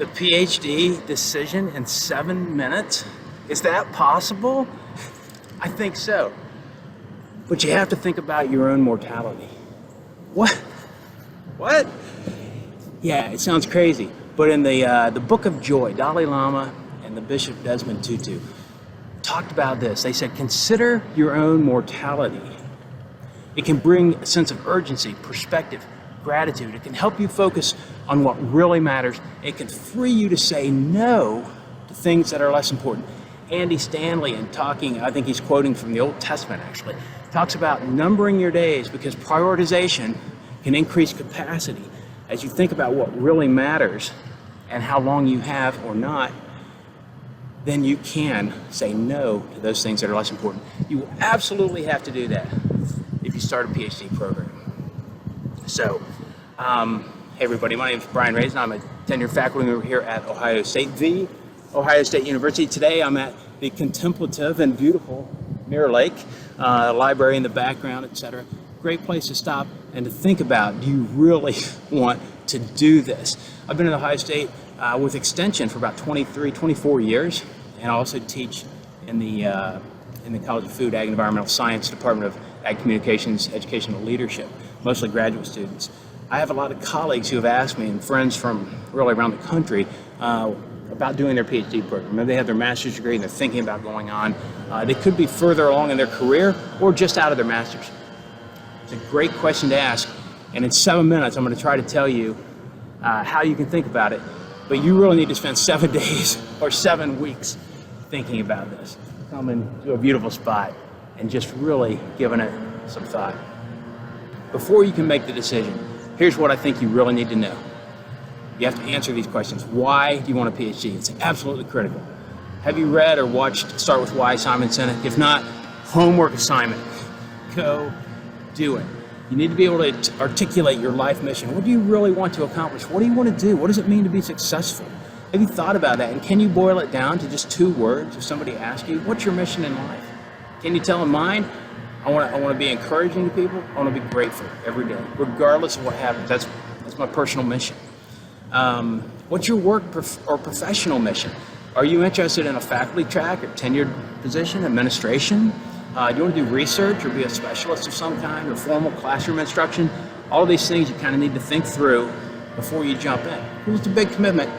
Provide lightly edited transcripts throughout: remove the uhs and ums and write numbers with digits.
The PhD decision in 7 minutes? Is that possible? I think so. But you have to think about your own mortality. What? What? Yeah, it sounds crazy. But in the Book of Joy, Dalai Lama and the Bishop Desmond Tutu talked about this. They said, consider your own mortality. It can bring a sense of urgency, perspective, gratitude. It can help you focus on what really matters. It can free you to say no to things that are less important. Andy Stanley, in talking, I think he's quoting from the Old Testament actually, talks about numbering your days because prioritization can increase capacity. As you think about what really matters and how long you have or not, then you can say no to those things that are less important. You will absolutely have to do that if you start a PhD program. So, hey everybody, my name is Brian Raisin. I'm a tenured faculty member here at Ohio State, the Ohio State University. Today I'm at the contemplative and beautiful Mirror Lake, library in the background, etc. Great place to stop and to think about, do you really want to do this? I've been at Ohio State with extension for about 24 years, and I also teach in the College of Food, Ag, and Environmental Science Department of Ag Communications, Educational Leadership, mostly graduate students. I have a lot of colleagues who have asked me, and friends from really around the country, about doing their PhD program. Maybe they have their master's degree and they're thinking about going on. They could be further along in their career or just out of their master's. It's a great question to ask, and in 7 minutes I'm going to try to tell you how you can think about it, but you really need to spend 7 days or 7 weeks thinking about this. Come into a beautiful spot and just really giving it some thought. Before you can make the decision, here's what I think you really need to know. You have to answer these questions. Why do you want a PhD? It's absolutely critical. Have you read or watched Start With Why, Simon Sinek? If not, homework assignment. Go do it. You need to be able to articulate your life mission. What do you really want to accomplish? What do you want to do? What does it mean to be successful? Have you thought about that? And can you boil it down to just 2 words if somebody asks you, what's your mission in life? Can you tell them mine? I want to be encouraging to people. I want to be grateful every day, regardless of what happens. That's my personal mission. What's your work or professional mission? Are you interested in a faculty track or tenured position, administration? Do you want to do research or be a specialist of some kind or formal classroom instruction? All of these things you kind of need to think through before you jump in. It's a big commitment,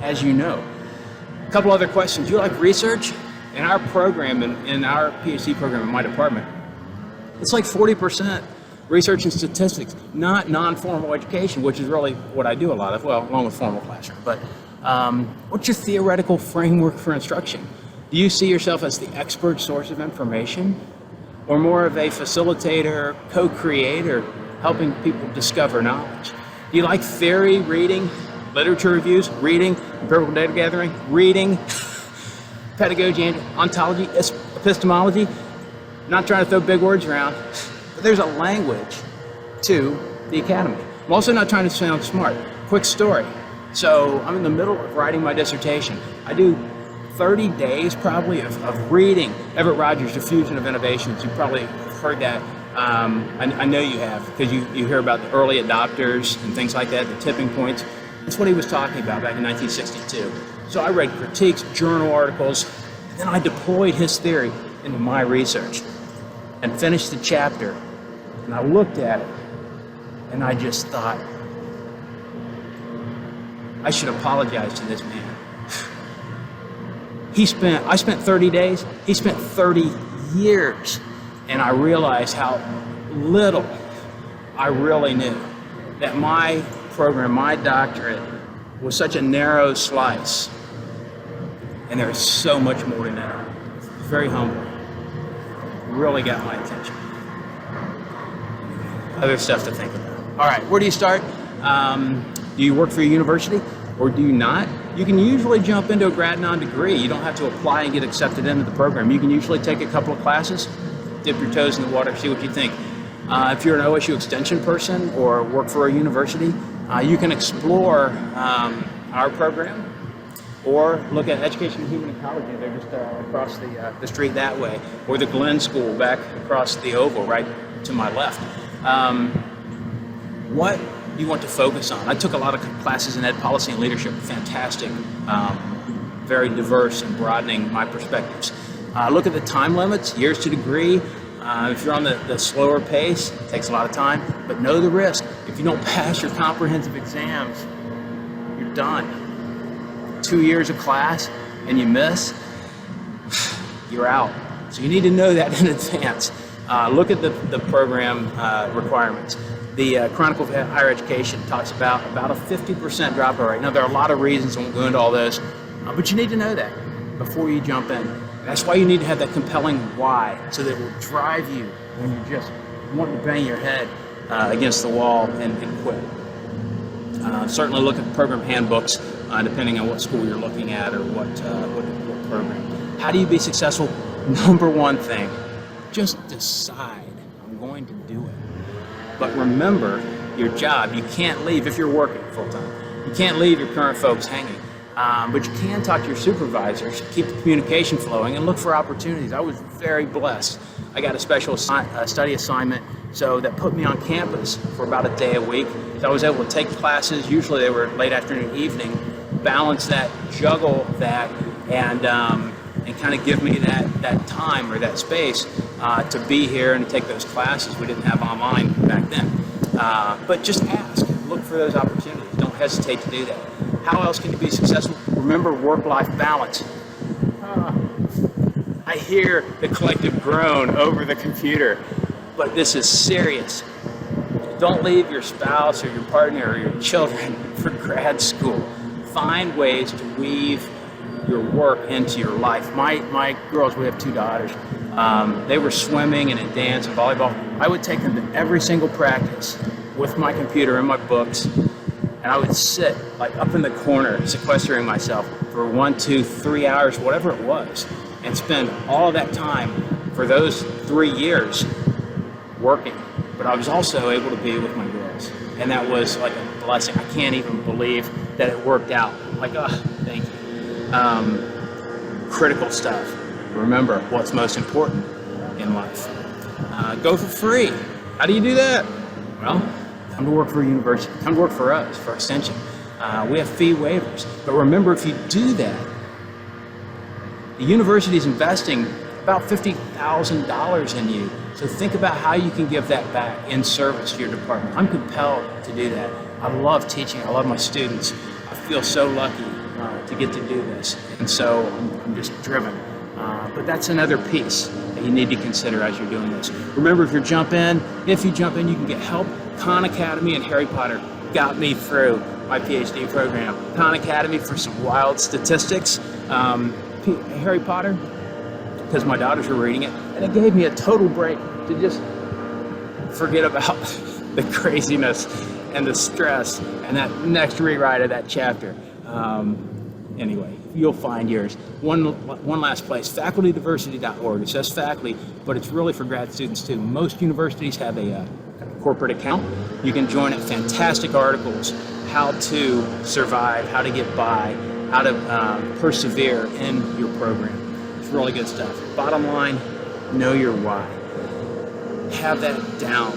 as you know. A couple other questions. Do you like research? In our program, in our PhD program in my department, it's like 40% research and statistics, not non-formal education, which is really what I do a lot of, well, along with formal classroom. But what's your theoretical framework for instruction? Do you see yourself as the expert source of information, or more of a facilitator, co-creator, helping people discover knowledge? Do you like theory, reading, literature reviews, reading, empirical data gathering, reading, pedagogy, and ontology, epistemology? Not trying to throw big words around, but there's a language to the academy. I'm also not trying to sound smart. Quick story. So I'm in the middle of writing my dissertation. I do 30 days probably of reading Everett Rogers' Diffusion of Innovations. You probably have heard that. I know you have, because you hear about the early adopters and things like that, the tipping points. That's what he was talking about back in 1962. So I read critiques, journal articles, and then I deployed his theory into my research and finished the chapter. And I looked at it and I just thought, I should apologize to this man. I spent 30 days, he spent 30 years, and I realized how little I really knew. That my program, my doctorate, was such a narrow slice, and there's so much more to know. Very humble. Really got my attention. Other stuff to think about. All right, where do you start? Do you work for a university or do you not? You can usually jump into a grad non-degree. You don't have to apply and get accepted into the program. You can usually take a couple of classes, dip your toes in the water, see what you think. If you're an OSU extension person or work for a university, you can explore our program or look at Education and Human Ecology. They're just across the street that way, or the Glenn School back across the oval right to my left. What you want to focus on. I took a lot of classes in ed policy and leadership, fantastic, very diverse and broadening my perspectives. Look at the time limits, years to degree. If you're on the slower pace, it takes a lot of time, but know the risk. If you don't pass your comprehensive exams, you're done. 2 years of class and you miss, you're out. So you need to know that in advance. Look at the program requirements. The Chronicle of Higher Education talks about a 50% dropout rate. Now, there are a lot of reasons, I won't go into all those, but you need to know that before you jump in. That's why you need to have that compelling why, so that it will drive you when you just want to bang your head against the wall and quit. Certainly look at program handbooks, depending on what school you're looking at or what program. How do you be successful? Number one thing, just decide, I'm going to do it. But remember, your job, you can't leave if you're working full-time. You can't leave your current folks hanging. But you can talk to your supervisors, keep the communication flowing, and look for opportunities. I was very blessed. I got a special study assignment, so that put me on campus for about a day a week. So I was able to take classes, usually they were late afternoon, evening, balance that, juggle that, and kind of give me that time or that space to be here and to take those classes. We didn't have online back then. But just ask, look for those opportunities. Don't hesitate to do that. How else can you be successful? Remember work-life balance. I hear the collective groan over the computer, but this is serious. Don't leave your spouse or your partner or your children for grad school. Find ways to weave your work into your life. My girls, we have 2 daughters. They were swimming and in dance and volleyball. I would take them to every single practice with my computer and my books, and I would sit like up in the corner, sequestering myself for 1, 2, 3 hours, whatever it was, and spend all of that time for those 3 years working. But I was also able to be with my girls, and that was like a blessing. I can't even believe that it worked out. Like, thank you. Critical stuff. Remember what's most important in life. Go for free. How do you do that? Well, come to work for a university. Come to work for us, for Extension. We have fee waivers. But remember, if you do that, the university is investing about $50,000 in you. So think about how you can give that back in service to your department. I'm compelled to do that. I love teaching. I love my students. I feel so lucky to get to do this. And so I'm just driven. But that's another piece that you need to consider as you're doing this. Remember, if you jump in, you can get help. Khan Academy and Harry Potter got me through my PhD program. Khan Academy for some wild statistics. Harry Potter, because my daughters were reading it, and it gave me a total break to just forget about the craziness and the stress and that next rewrite of that chapter. Anyway, you'll find yours. One last place, facultydiversity.org. It says faculty, but it's really for grad students too. Most universities have a corporate account. You can join it. Fantastic articles, how to survive, how to get by, how to persevere in your program. It's really good stuff. Bottom line, know your why. Have that down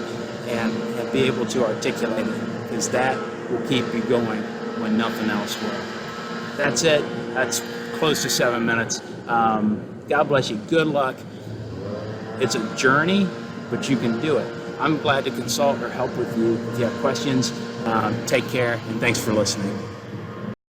and be able to articulate it, because that will keep you going when nothing else will. That's it. That's close to 7 minutes. God bless you. Good luck. It's a journey, but you can do it. I'm glad to consult or help with you if you have questions. Take care, and thanks for listening.